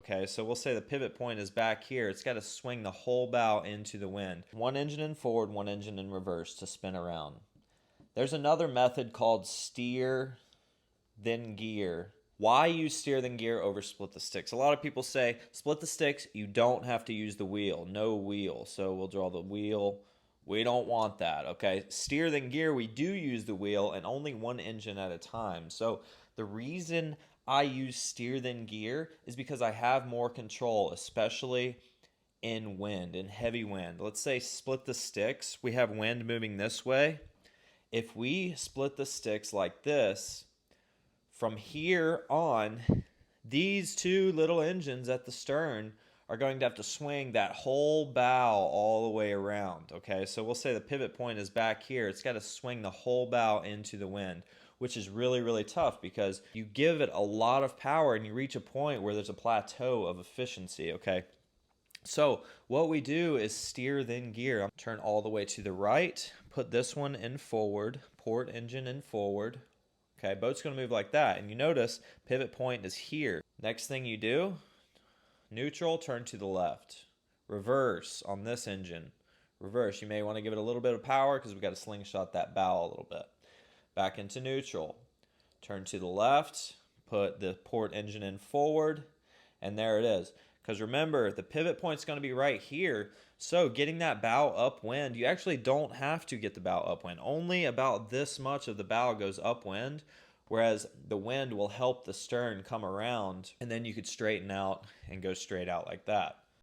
okay? So we'll say the pivot point is back here. It's got to swing the whole bow into the wind. One engine in forward, one engine in reverse to spin around. There's another method called steer, then gear. Why use steer then gear over split the sticks? A lot of people say split the sticks, you don't have to use the wheel, no wheel. So we'll draw the wheel. We don't want that, okay? Steer then gear, we do use the wheel and only one engine at a time. So the reason I use steer then gear is because I have more control, especially in wind, in heavy wind. Let's say split the sticks. We have wind moving this way. If we split the sticks like this, from here on, these two little engines at the stern are going to have to swing that whole bow all the way around, okay? So we'll say the pivot point is back here. It's got to swing the whole bow into the wind, which is really, really tough because you give it a lot of power and you reach a point where there's a plateau of efficiency, okay? So what we do is steer then gear. Turn all the way to the right, put this one in forward, port engine in forward. Okay, boat's going to move like that. And you notice pivot point is here. Next thing you do, neutral, turn to the left. Reverse on this engine. Reverse, you may want to give it a little bit of power because we've got to slingshot that bow a little bit. Back into neutral. Turn to the left, put the port engine in forward, and there it is. Because remember, the pivot point's going to be right here. So getting that bow upwind, you actually don't have to get the bow upwind. Only about this much of the bow goes upwind, whereas the wind will help the stern come around, and then you could straighten out and go straight out like that.